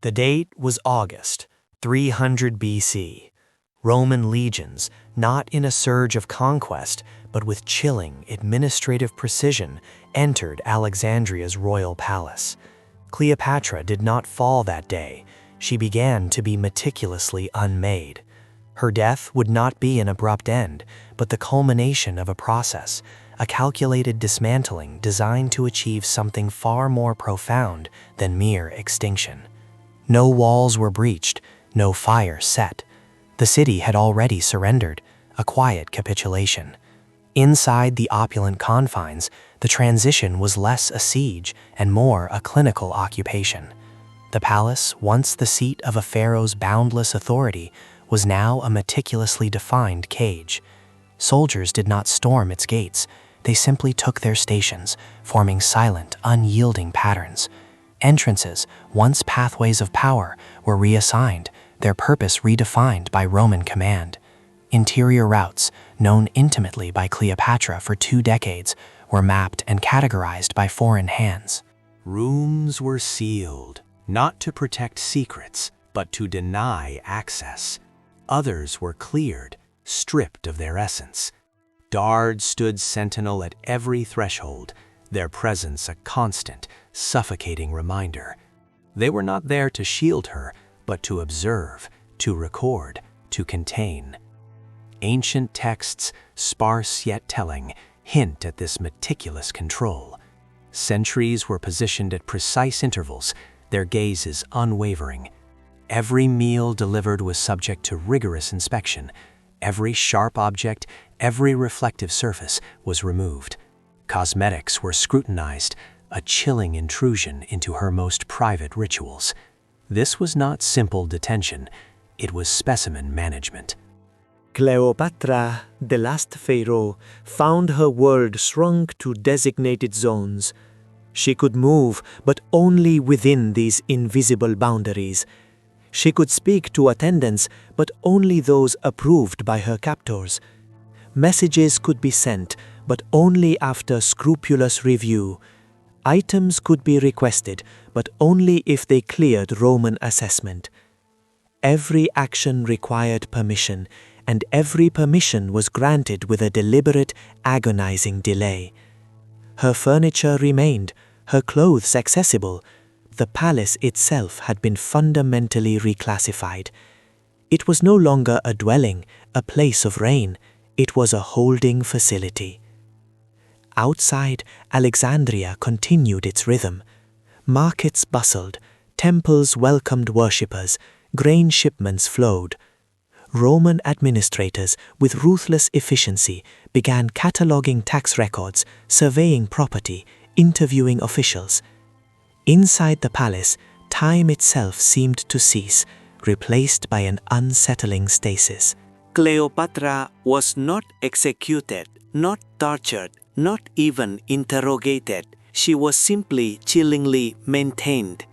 The date was August, 300 BC. Roman legions, not in a surge of conquest, but with chilling administrative precision, entered Alexandria's royal palace. Cleopatra did not fall that day. She began to be meticulously unmade. Her death would not be an abrupt end, but the culmination of a process, a calculated dismantling designed to achieve something far more profound than mere extinction. No walls were breached, no fire set. The city had already surrendered, a quiet capitulation. Inside the opulent confines, the transition was less a siege and more a clinical occupation. The palace, once the seat of a pharaoh's boundless authority, was now a meticulously defined cage. Soldiers did not storm its gates. They simply took their stations, forming silent, unyielding patterns. Entrances, once pathways of power, were reassigned, their purpose redefined by Roman command. Interior routes, known intimately by Cleopatra for 2 decades, were mapped and categorized by foreign hands. Rooms were sealed, not to protect secrets, but to deny access. Others were cleared, stripped of their essence. Guards stood sentinel at every threshold, their presence a constant, suffocating reminder. They were not there to shield her, but to observe, to record, to contain. Ancient texts, sparse yet telling, hint at this meticulous control. Sentries were positioned at precise intervals, their gazes unwavering. Every meal delivered was subject to rigorous inspection. Every sharp object, every reflective surface was removed. Cosmetics were scrutinized, a chilling intrusion into her most private rituals. This was not simple detention, it was specimen management. Cleopatra, the last pharaoh, found her world shrunk to designated zones. She could move, but only within these invisible boundaries. She could speak to attendants, but only those approved by her captors. Messages could be sent, but only after scrupulous review. Items could be requested, but only if they cleared Roman assessment. Every action required permission, and every permission was granted with a deliberate, agonizing delay. Her furniture remained, her clothes accessible. The palace itself had been fundamentally reclassified. It was no longer a dwelling, a place of reign. It was a holding facility. Outside, Alexandria continued its rhythm. Markets bustled, temples welcomed worshippers, grain shipments flowed. Roman administrators, with ruthless efficiency, began cataloging tax records, surveying property, interviewing officials. Inside the palace, time itself seemed to cease, replaced by an unsettling stasis. Cleopatra was not executed, not tortured, not even interrogated. She was simply chillingly maintained.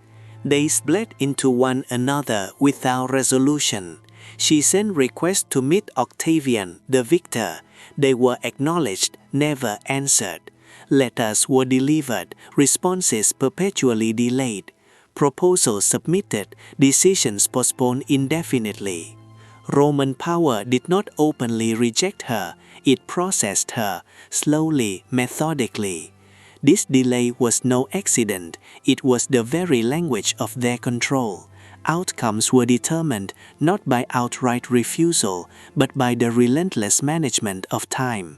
They bled into one another without resolution. She sent requests to meet Octavian, the victor. They were acknowledged, never answered. Letters were delivered, responses perpetually delayed. Proposals submitted, decisions postponed indefinitely. Roman power did not openly reject her, it processed her, slowly, methodically. This delay was no accident, it was the very language of their control. Outcomes were determined not by outright refusal, but by the relentless management of time.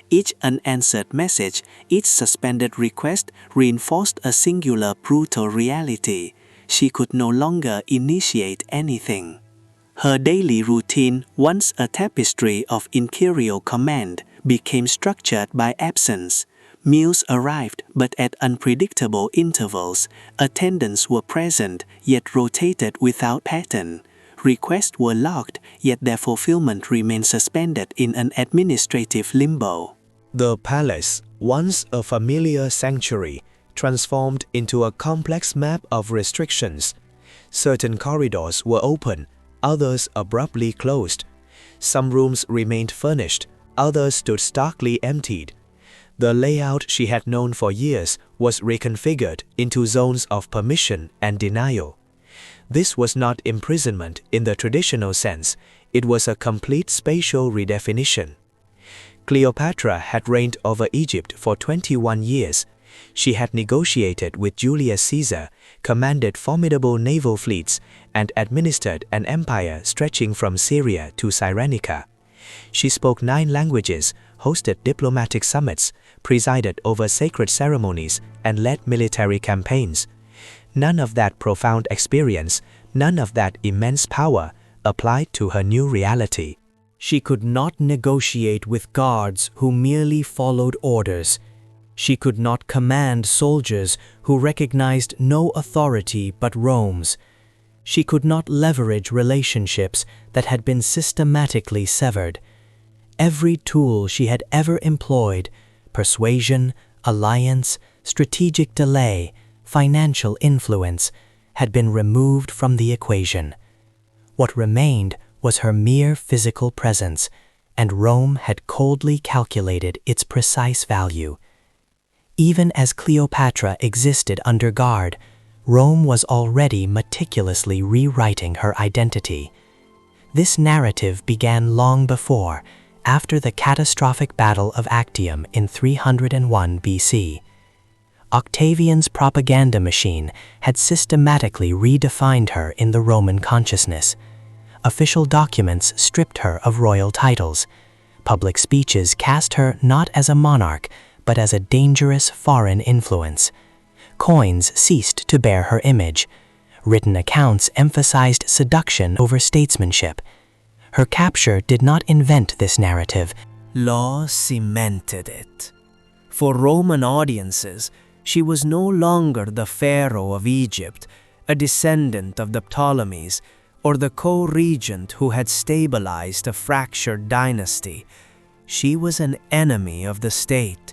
Each unanswered message, each suspended request reinforced a singular brutal reality. She could no longer initiate anything. Her daily routine, once a tapestry of imperial command, became structured by absence. Meals arrived, but at unpredictable intervals. Attendants were present, yet rotated without pattern. Requests were logged, yet their fulfillment remained suspended in an administrative limbo. The palace, once a familiar sanctuary, transformed into a complex map of restrictions. Certain corridors were open, others abruptly closed. Some rooms remained furnished, others stood starkly emptied. The layout she had known for years was reconfigured into zones of permission and denial. This was not imprisonment in the traditional sense, it was a complete spatial redefinition. Cleopatra had reigned over Egypt for 21 years. She had negotiated with Julius Caesar, commanded formidable naval fleets, and administered an empire stretching from Syria to Cyrenaica. She spoke 9 languages, hosted diplomatic summits, presided over sacred ceremonies, and led military campaigns. None of that profound experience, none of that immense power applied to her new reality. She could not negotiate with guards who merely followed orders. She could not command soldiers who recognized no authority but Rome's. She could not leverage relationships that had been systematically severed. Every tool she had ever employed, persuasion, alliance, strategic delay, financial influence, had been removed from the equation. What remained was her mere physical presence, and Rome had coldly calculated its precise value. Even as Cleopatra existed under guard, Rome was already meticulously rewriting her identity. This narrative began long before, after the catastrophic Battle of Actium in 301 BC. Octavian's propaganda machine had systematically redefined her in the Roman consciousness. Official documents stripped her of royal titles. Public speeches cast her not as a monarch, but as a dangerous foreign influence. Coins ceased to bear her image. Written accounts emphasized seduction over statesmanship. Her capture did not invent this narrative. Law cemented it. For Roman audiences, she was no longer the pharaoh of Egypt, a descendant of the Ptolemies, or the co-regent who had stabilized a fractured dynasty. She was an enemy of the state,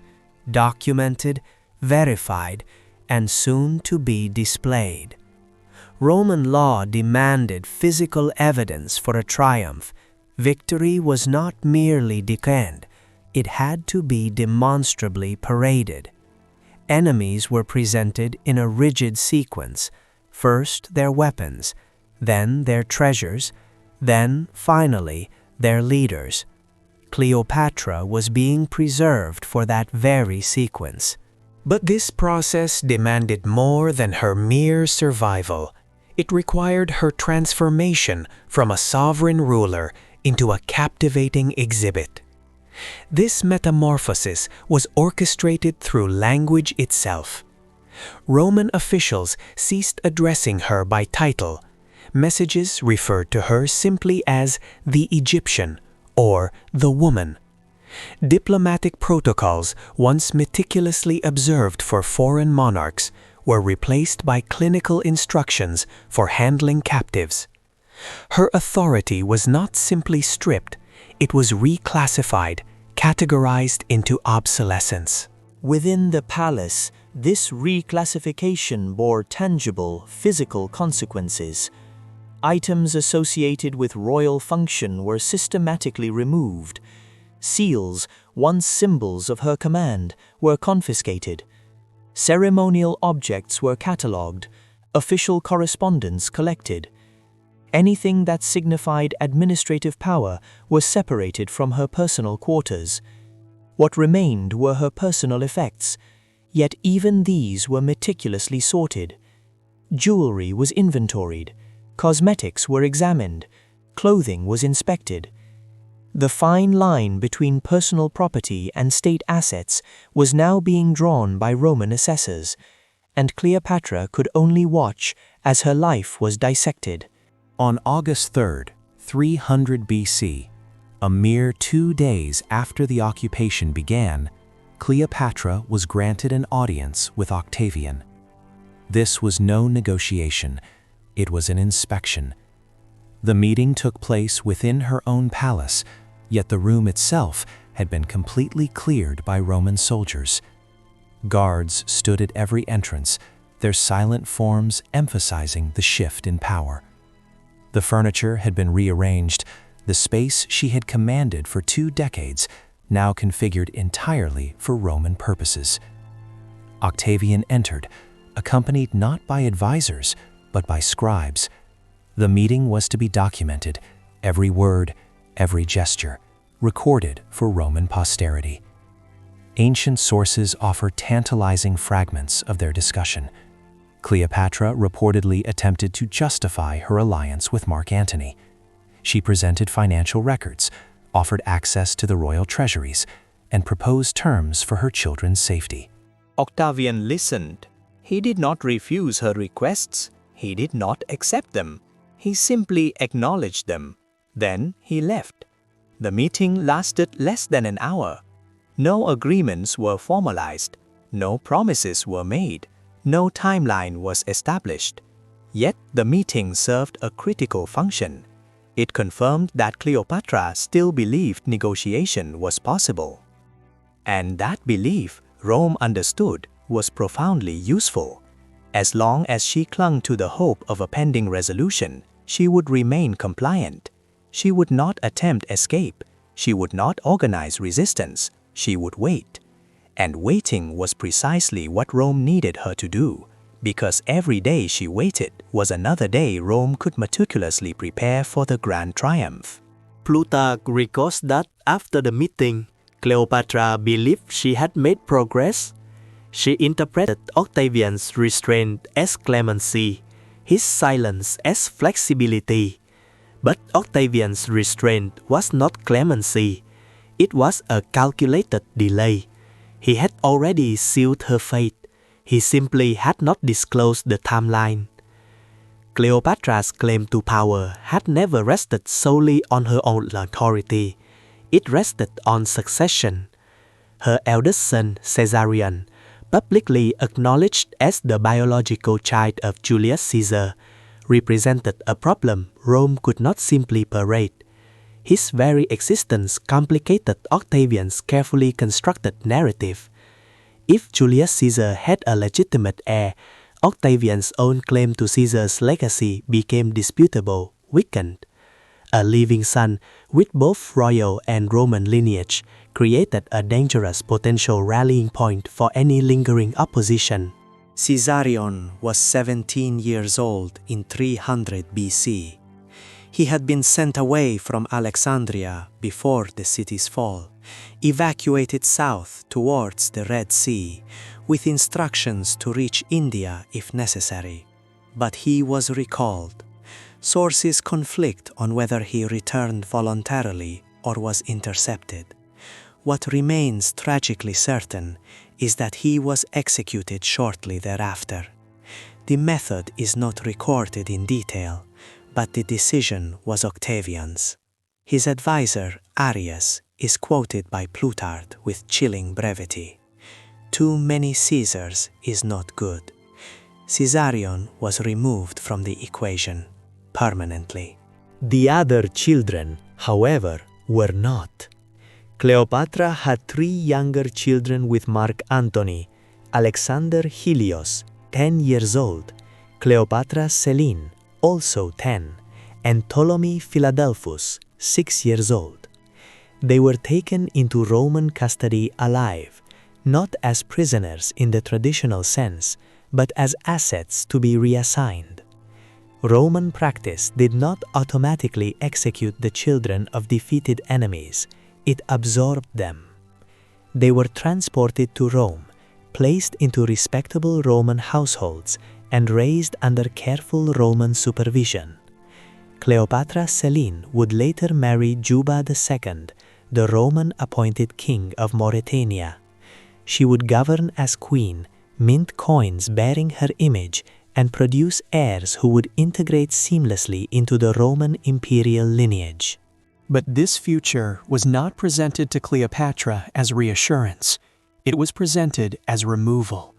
documented, verified, and soon to be displayed. Roman law demanded physical evidence for a triumph. Victory was not merely decanned, it had to be demonstrably paraded. Enemies were presented in a rigid sequence, first their weapons, then their treasures, then, finally, their leaders. Cleopatra was being preserved for that very sequence. But this process demanded more than her mere survival. It required her transformation from a sovereign ruler into a captivating exhibit. This metamorphosis was orchestrated through language itself. Roman officials ceased addressing her by title. Messages referred to her simply as the Egyptian or the woman. Diplomatic protocols, once meticulously observed for foreign monarchs, were replaced by clinical instructions for handling captives. Her authority was not simply stripped, it was reclassified, categorized into obsolescence. Within the palace, this reclassification bore tangible, physical consequences. Items associated with royal function were systematically removed. Seals, once symbols of her command, were confiscated. Ceremonial objects were catalogued, official correspondence collected. Anything that signified administrative power was separated from her personal quarters. What remained were her personal effects, yet even these were meticulously sorted. Jewelry was inventoried, cosmetics were examined, clothing was inspected. The fine line between personal property and state assets was now being drawn by Roman assessors, and Cleopatra could only watch as her life was dissected. On August 3, 300 BC, a mere 2 days after the occupation began, Cleopatra was granted an audience with Octavian. This was no negotiation, it was an inspection. The meeting took place within her own palace, yet the room itself had been completely cleared by Roman soldiers. Guards stood at every entrance, their silent forms emphasizing the shift in power. The furniture had been rearranged, the space she had commanded for 2 decades, now configured entirely for Roman purposes. Octavian entered, accompanied not by advisors, but by scribes, The meeting was to be documented, every word, every gesture, recorded for Roman posterity. Ancient sources offer tantalizing fragments of their discussion. Cleopatra reportedly attempted to justify her alliance with Mark Antony. She presented financial records, offered access to the royal treasuries, and proposed terms for her children's safety. Octavian listened. He did not refuse her requests. He did not accept them. He simply acknowledged them. Then he left. The meeting lasted less than an hour. No agreements were formalized. No promises were made. No timeline was established. Yet the meeting served a critical function. It confirmed that Cleopatra still believed negotiation was possible. And that belief, Rome understood, was profoundly useful. As long as she clung to the hope of a pending resolution, she would remain compliant. She would not attempt escape. She would not organize resistance. She would wait. And waiting was precisely what Rome needed her to do, because every day she waited was another day Rome could meticulously prepare for the grand triumph. Plutarch records that after the meeting, Cleopatra believed she had made progress. She interpreted Octavian's restraint as clemency, his silence as flexibility. But Octavian's restraint was not clemency. It was a calculated delay. He had already sealed her fate. He simply had not disclosed the timeline. Cleopatra's claim to power had never rested solely on her own authority. It rested on succession. Her eldest son, Caesarion, publicly acknowledged as the biological child of Julius Caesar, represented a problem Rome could not simply parade. His very existence complicated Octavian's carefully constructed narrative. If Julius Caesar had a legitimate heir, Octavian's own claim to Caesar's legacy became disputable, weakened. A living son with both royal and Roman lineage created a dangerous potential rallying point for any lingering opposition. Caesarion was 17 years old in 300 BC. He had been sent away from Alexandria before the city's fall, evacuated south towards the Red Sea, with instructions to reach India if necessary. But he was recalled. Sources conflict on whether he returned voluntarily or was intercepted. What remains tragically certain is that he was executed shortly thereafter. The method is not recorded in detail, but the decision was Octavian's. His advisor, Arius, is quoted by Plutarch with chilling brevity. Too many Caesars is not good. Caesarion was removed from the equation permanently. The other children, however, were not. Cleopatra had 3 younger children with Mark Antony: Alexander Helios, 10 years old, Cleopatra Selene, also 10, and Ptolemy Philadelphus, 6 years old. They were taken into Roman custody alive, not as prisoners in the traditional sense, but as assets to be reassigned. Roman practice did not automatically execute the children of defeated enemies. It absorbed them. They were transported to Rome, placed into respectable Roman households, and raised under careful Roman supervision. Cleopatra Selene would later marry Juba II, the Roman-appointed king of Mauritania. She would govern as queen, mint coins bearing her image, and produce heirs who would integrate seamlessly into the Roman imperial lineage. But this future was not presented to Cleopatra as reassurance. It was presented as removal.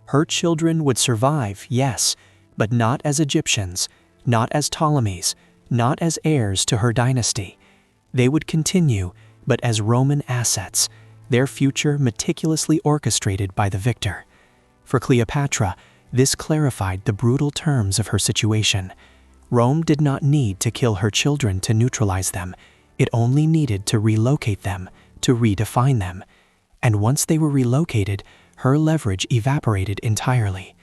Her children would survive, yes, but not as Egyptians, not as Ptolemies, not as heirs to her dynasty. They would continue, but as Roman assets, their future meticulously orchestrated by the victor. For Cleopatra, this clarified the brutal terms of her situation. Rome did not need to kill her children to neutralize them. It only needed to relocate them, to redefine them. And once they were relocated, her leverage evaporated entirely.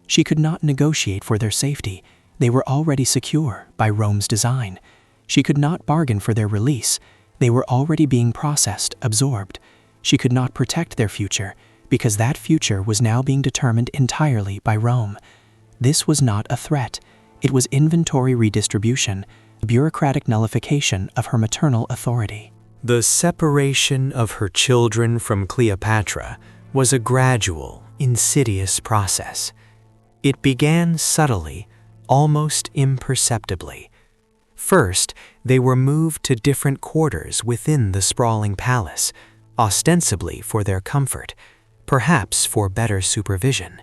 She could not negotiate for their safety. They were already secure by Rome's design. She could not bargain for their release. They were already being processed, absorbed. She could not protect their future, because that future was now being determined entirely by Rome. This was not a threat. It was inventory redistribution, bureaucratic nullification of her maternal authority. The separation of her children from Cleopatra was a gradual, insidious process. It began subtly, almost imperceptibly. First, they were moved to different quarters within the sprawling palace, ostensibly for their comfort, perhaps for better supervision.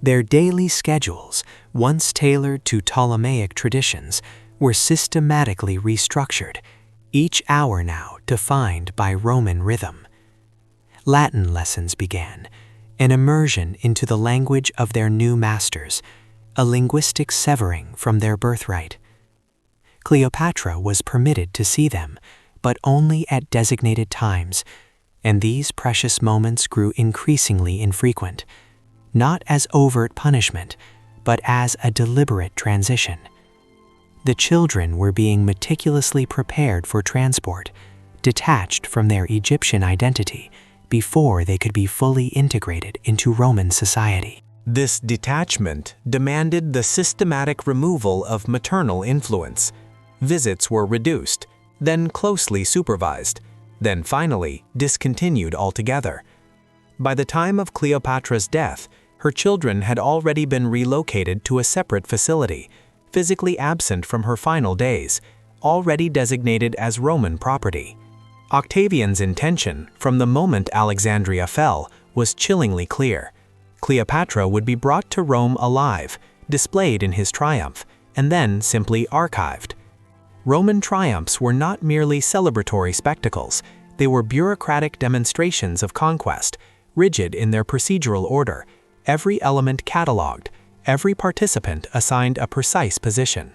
Their daily schedules, once tailored to Ptolemaic traditions, were systematically restructured, each hour now defined by Roman rhythm. Latin lessons began, an immersion into the language of their new masters, a linguistic severing from their birthright. Cleopatra was permitted to see them, but only at designated times, and these precious moments grew increasingly infrequent, not as overt punishment, but as a deliberate transition. The children were being meticulously prepared for transport, detached from their Egyptian identity before they could be fully integrated into Roman society. This detachment demanded the systematic removal of maternal influence. Visits were reduced, then closely supervised, then finally discontinued altogether. By the time of Cleopatra's death, her children had already been relocated to a separate facility, physically absent from her final days, already designated as Roman property. Octavian's intention, from the moment Alexandria fell, was chillingly clear. Cleopatra would be brought to Rome alive, displayed in his triumph, and then simply archived. Roman triumphs were not merely celebratory spectacles, they were bureaucratic demonstrations of conquest, rigid in their procedural order, every element catalogued, every participant assigned a precise position.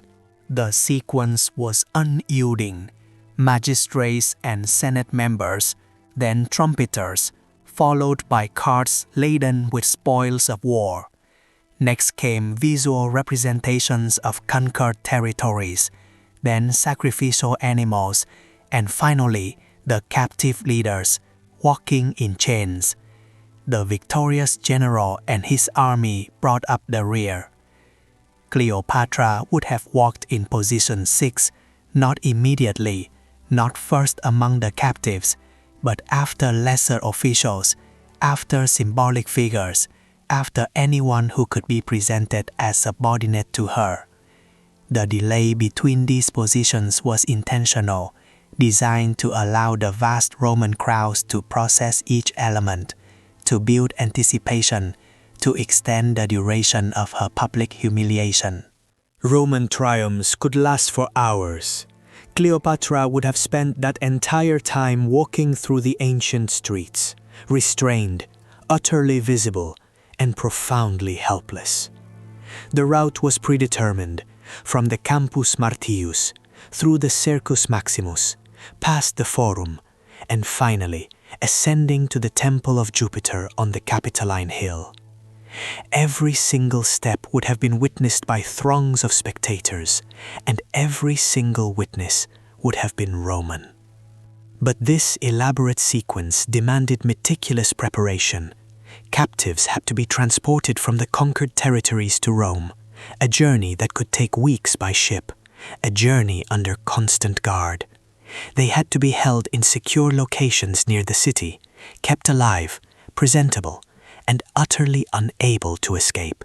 The sequence was unyielding. Magistrates and Senate members, then trumpeters, followed by carts laden with spoils of war. Next came visual representations of conquered territories, then sacrificial animals, and finally the captive leaders, walking in chains. The victorious general and his army brought up the rear. Cleopatra would have walked in position 6, not immediately, not first among the captives, but after lesser officials, after symbolic figures, after anyone who could be presented as subordinate to her. The delay between these positions was intentional, designed to allow the vast Roman crowds to process each element, to build anticipation, to extend the duration of her public humiliation. Roman triumphs could last for hours. Cleopatra would have spent that entire time walking through the ancient streets, restrained, utterly visible, and profoundly helpless. The route was predetermined, from the Campus Martius, through the Circus Maximus, past the Forum, and finally ascending to the Temple of Jupiter on the Capitoline Hill. Every single step would have been witnessed by throngs of spectators, and every single witness would have been Roman. But this elaborate sequence demanded meticulous preparation. Captives had to be transported from the conquered territories to Rome, a journey that could take weeks by ship, a journey under constant guard. They had to be held in secure locations near the city, kept alive, presentable, and utterly unable to escape.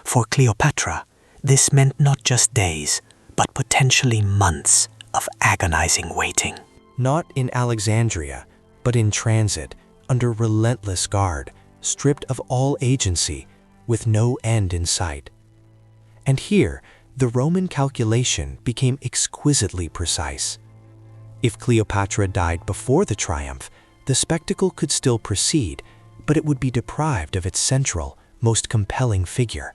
For Cleopatra, this meant not just days, but potentially months of agonizing waiting. Not in Alexandria, but in transit, under relentless guard, stripped of all agency, with no end in sight. And here, the Roman calculation became exquisitely precise. If Cleopatra died before the triumph, the spectacle could still proceed, but it would be deprived of its central, most compelling figure.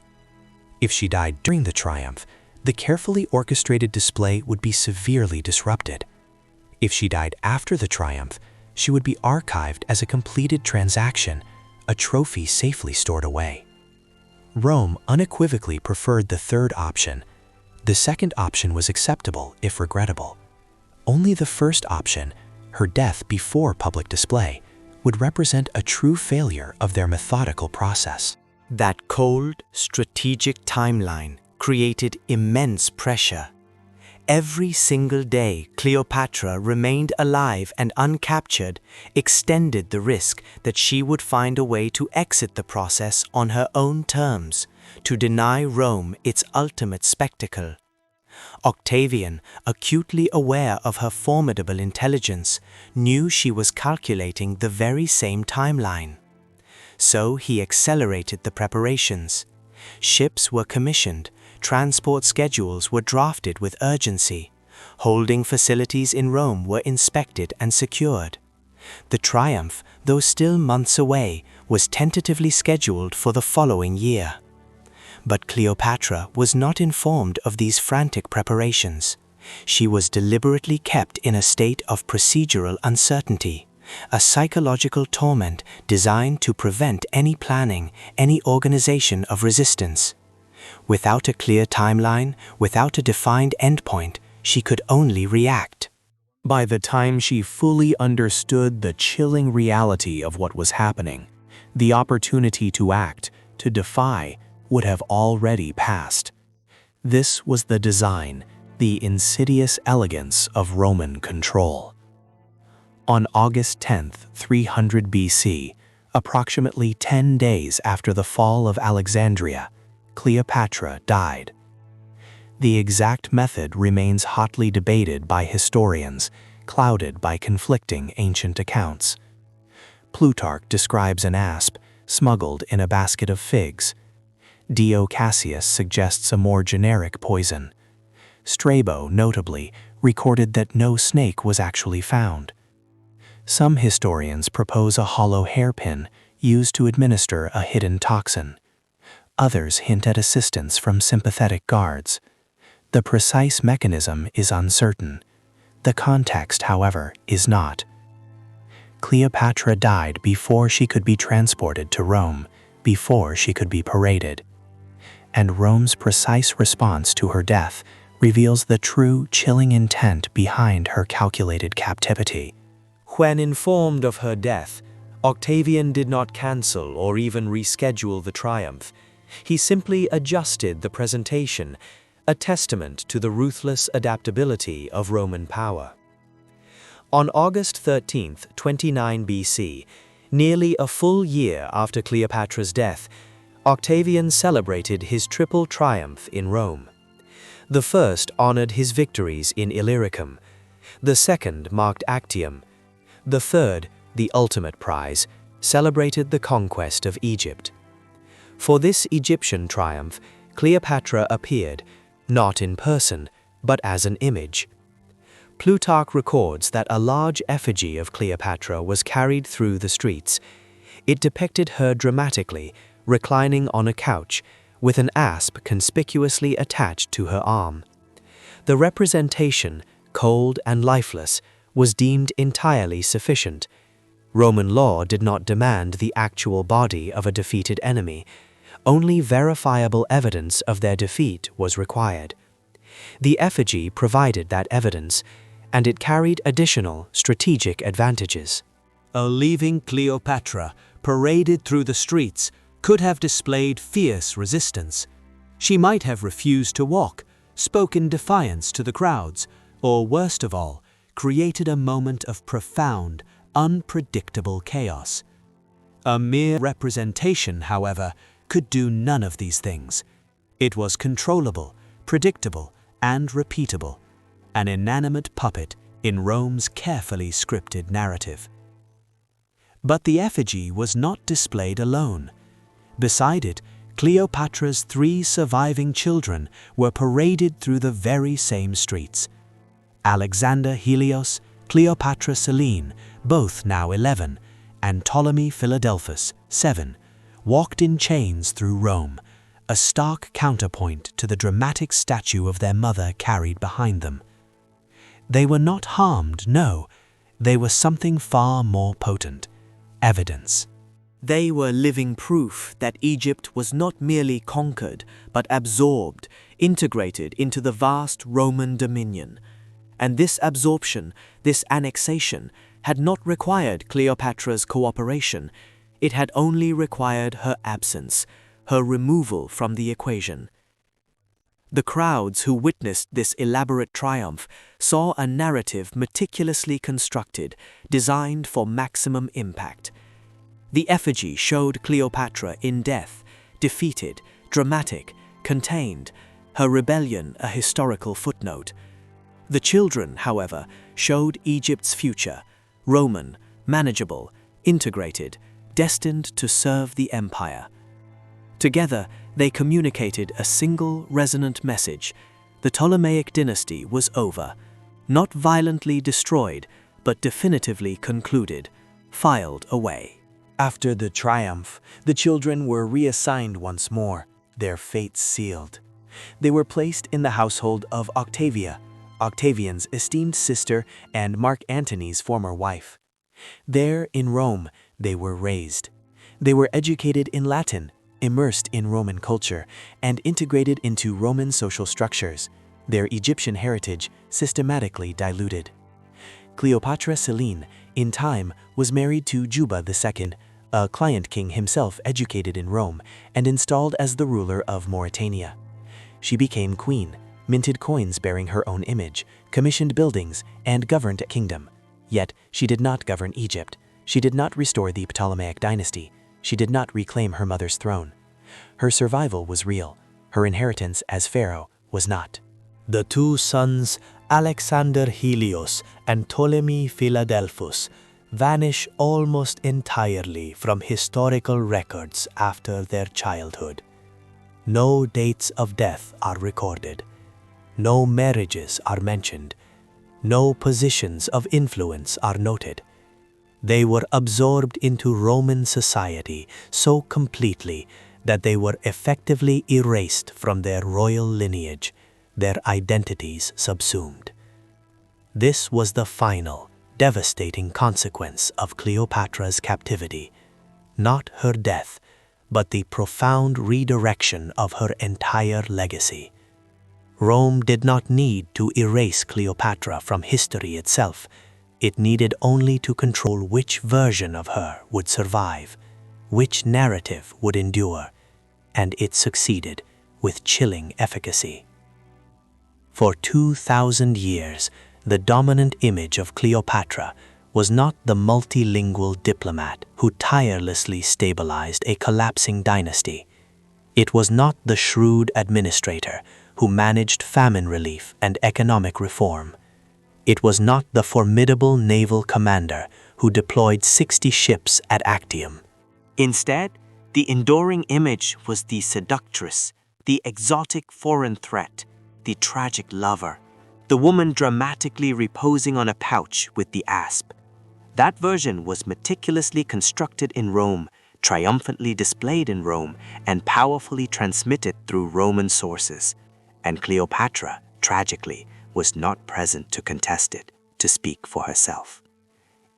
If she died during the triumph, the carefully orchestrated display would be severely disrupted. If she died after the triumph, she would be archived as a completed transaction, a trophy safely stored away. Rome unequivocally preferred the third option. The second option was acceptable, if regrettable. Only the first option, her death before public display, would represent a true failure of their methodical process. That cold, strategic timeline created immense pressure. Every single day Cleopatra remained alive and uncaptured extended the risk that she would find a way to exit the process on her own terms, to deny Rome its ultimate spectacle. Octavian, acutely aware of her formidable intelligence, knew she was calculating the very same timeline. So he accelerated the preparations. Ships were commissioned, transport schedules were drafted with urgency, holding facilities in Rome were inspected and secured. The triumph, though still months away, was tentatively scheduled for the following year. But Cleopatra was not informed of these frantic preparations. She was deliberately kept in a state of procedural uncertainty, a psychological torment designed to prevent any planning, any organization of resistance. Without a clear timeline, without a defined endpoint, she could only react. By the time she fully understood the chilling reality of what was happening, the opportunity to act, to defy, would have already passed. This was the design, the insidious elegance of Roman control. On August 10, 300 BC, approximately 10 days after the fall of Alexandria, Cleopatra died. The exact method remains hotly debated by historians, clouded by conflicting ancient accounts. Plutarch describes an asp smuggled in a basket of figs. Dio Cassius suggests a more generic poison. Strabo, notably, recorded that no snake was actually found. Some historians propose a hollow hairpin used to administer a hidden toxin. Others hint at assistance from sympathetic guards. The precise mechanism is uncertain. The context, however, is not. Cleopatra died before she could be transported to Rome, before she could be paraded. And Rome's precise response to her death reveals the true, chilling intent behind her calculated captivity. When informed of her death, Octavian did not cancel or even reschedule the triumph. He simply adjusted the presentation, a testament to the ruthless adaptability of Roman power. On August 13, 29 BC, nearly a full year after Cleopatra's death, Octavian celebrated his triple triumph in Rome. The first honored his victories in Illyricum. The second marked Actium. The third, the ultimate prize, celebrated the conquest of Egypt. For this Egyptian triumph, Cleopatra appeared, not in person, but as an image. Plutarch records that a large effigy of Cleopatra was carried through the streets. It depicted her dramatically, reclining on a couch, with an asp conspicuously attached to her arm. The representation, cold and lifeless, was deemed entirely sufficient. Roman law did not demand the actual body of a defeated enemy. Only verifiable evidence of their defeat was required. The effigy provided that evidence, and it carried additional strategic advantages. A leaving Cleopatra, paraded through the streets, could have displayed fierce resistance. She might have refused to walk, spoken defiance to the crowds, or worst of all, created a moment of profound, unpredictable chaos. A mere representation, however, could do none of these things. It was controllable, predictable, and repeatable, an inanimate puppet in Rome's carefully scripted narrative. But the effigy was not displayed alone. Beside it, Cleopatra's 3 surviving children were paraded through the very same streets. Alexander Helios, Cleopatra Selene, both now 11, and Ptolemy Philadelphus, 7, walked in chains through Rome, a stark counterpoint to the dramatic statue of their mother carried behind them. They were not harmed, no, they were something far more potent: evidence. They were living proof that Egypt was not merely conquered, but absorbed, integrated into the vast Roman dominion. And this absorption, this annexation, had not required Cleopatra's cooperation. It had only required her absence, her removal from the equation. The crowds who witnessed this elaborate triumph saw a narrative meticulously constructed, designed for maximum impact. The effigy showed Cleopatra in death, defeated, dramatic, contained, her rebellion a historical footnote. The children, however, showed Egypt's future, Roman, manageable, integrated, destined to serve the empire. Together, they communicated a single resonant message. The Ptolemaic dynasty was over, not violently destroyed, but definitively concluded, filed away. After the triumph, the children were reassigned once more, their fates sealed. They were placed in the household of Octavia, Octavian's esteemed sister and Mark Antony's former wife. There, in Rome, they were raised. They were educated in Latin, immersed in Roman culture, and integrated into Roman social structures, their Egyptian heritage systematically diluted. Cleopatra VII, in time, was married to Juba II, a client king himself educated in Rome and installed as the ruler of Mauritania. She became queen, minted coins bearing her own image, commissioned buildings, and governed a kingdom. Yet she did not govern Egypt. She did not restore the Ptolemaic dynasty. She did not reclaim her mother's throne. Her survival was real. Her inheritance as pharaoh was not. The two sons, Alexander Helios and Ptolemy Philadelphus, vanish almost entirely from historical records after their childhood. No dates of death are recorded. No marriages are mentioned. No positions of influence are noted. They were absorbed into Roman society so completely that they were effectively erased from their royal lineage, their identities subsumed. This was the final, devastating consequence of Cleopatra's captivity, not her death, but the profound redirection of her entire legacy. Rome did not need to erase Cleopatra from history itself. It needed only to control which version of her would survive, which narrative would endure, and it succeeded with chilling efficacy. For 2,000 years, the dominant image of Cleopatra was not the multilingual diplomat who tirelessly stabilized a collapsing dynasty. It was not the shrewd administrator who managed famine relief and economic reform. It was not the formidable naval commander who deployed 60 ships at Actium. Instead, the enduring image was the seductress, the exotic foreign threat, the tragic lover, the woman dramatically reposing on a pouch with the asp. That version was meticulously constructed in Rome, triumphantly displayed in Rome, and powerfully transmitted through Roman sources. And Cleopatra, tragically, was not present to contest it, to speak for herself.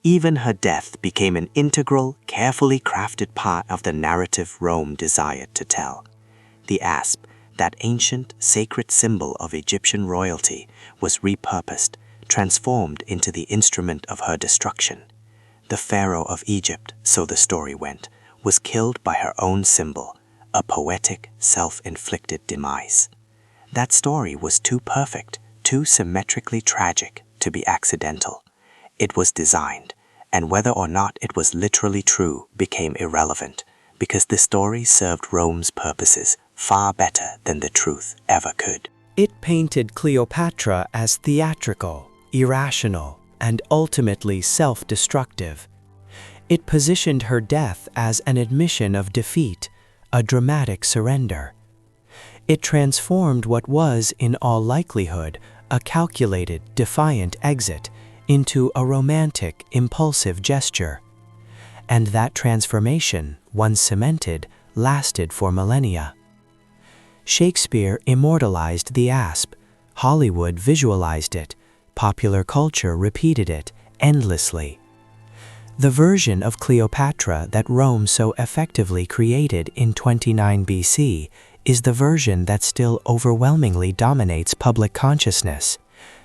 Even her death became an integral, carefully crafted part of the narrative Rome desired to tell. The asp, that ancient, sacred symbol of Egyptian royalty, was repurposed, transformed into the instrument of her destruction. The pharaoh of Egypt, so the story went, was killed by her own symbol, a poetic, self-inflicted demise. That story was too perfect, too symmetrically tragic to be accidental. It was designed, and whether or not it was literally true became irrelevant, because the story served Rome's purposes far better than the truth ever could. It painted Cleopatra as theatrical, irrational, and ultimately self-destructive. It positioned her death as an admission of defeat, a dramatic surrender. It transformed what was, in all likelihood, a calculated, defiant exit into a romantic, impulsive gesture. And that transformation, once cemented, lasted for millennia. Shakespeare immortalized the asp, Hollywood visualized it, popular culture repeated it endlessly. The version of Cleopatra that Rome so effectively created in 29 BC is the version that still overwhelmingly dominates public consciousness,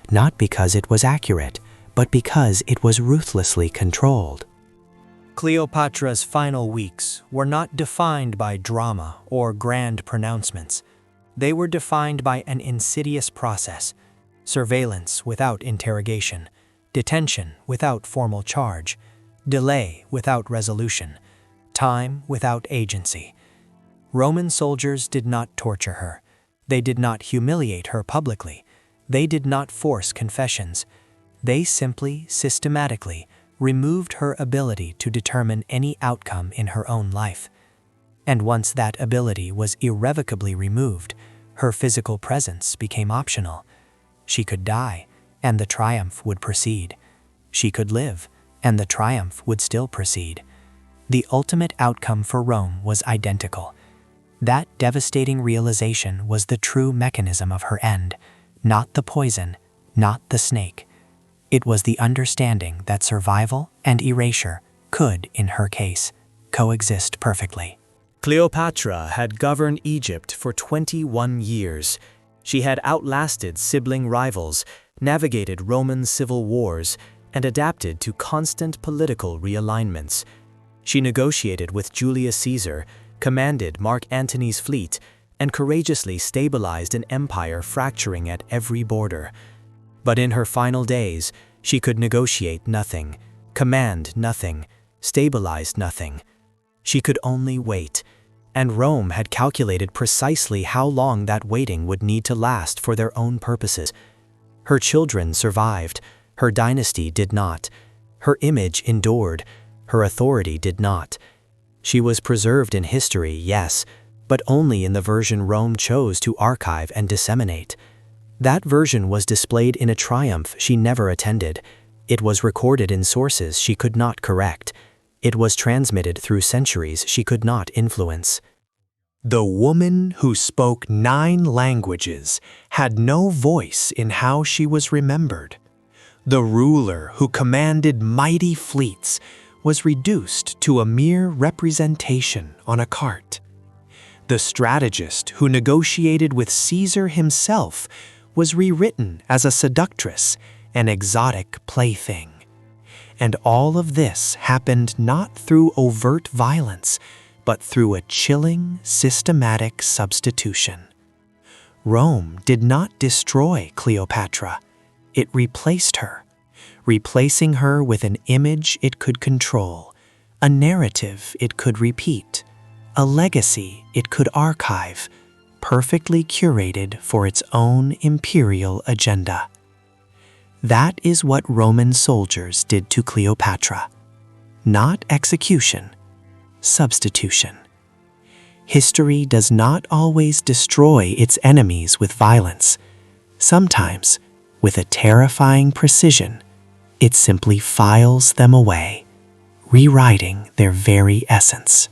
not because it was accurate, but because it was ruthlessly controlled. Cleopatra's final weeks were not defined by drama or grand pronouncements. They were defined by an insidious process: surveillance without interrogation, detention without formal charge, delay without resolution, time without agency. Roman soldiers did not torture her. They did not humiliate her publicly. They did not force confessions. They simply, systematically, removed her ability to determine any outcome in her own life. And once that ability was irrevocably removed, her physical presence became optional. She could die, and the triumph would proceed. She could live, and the triumph would still proceed. The ultimate outcome for Rome was identical. That devastating realization was the true mechanism of her end, not the poison, not the snake. It was the understanding that survival and erasure could, in her case, coexist perfectly. Cleopatra had governed Egypt for 21 years. She had outlasted sibling rivals, navigated Roman civil wars, and adapted to constant political realignments. She negotiated with Julius Caesar, commanded Mark Antony's fleet, and courageously stabilized an empire fracturing at every border. But in her final days, she could negotiate nothing, command nothing, stabilize nothing. She could only wait, and Rome had calculated precisely how long that waiting would need to last for their own purposes. Her children survived. Her dynasty did not. Her image endured. Her authority did not. She was preserved in history, yes, but only in the version Rome chose to archive and disseminate. That version was displayed in a triumph she never attended. It was recorded in sources she could not correct. It was transmitted through centuries she could not influence. The woman who spoke 9 languages had no voice in how she was remembered. The ruler who commanded mighty fleets was reduced to a mere representation on a cart. The strategist who negotiated with Caesar himself was rewritten as a seductress, an exotic plaything. And all of this happened not through overt violence, but through a chilling, systematic substitution. Rome did not destroy Cleopatra. It replaced her, replacing her with an image it could control, a narrative it could repeat, a legacy it could archive, perfectly curated for its own imperial agenda. That is what Roman soldiers did to Cleopatra. Not execution, substitution. History does not always destroy its enemies with violence. Sometimes, with a terrifying precision, it simply files them away, rewriting their very essence.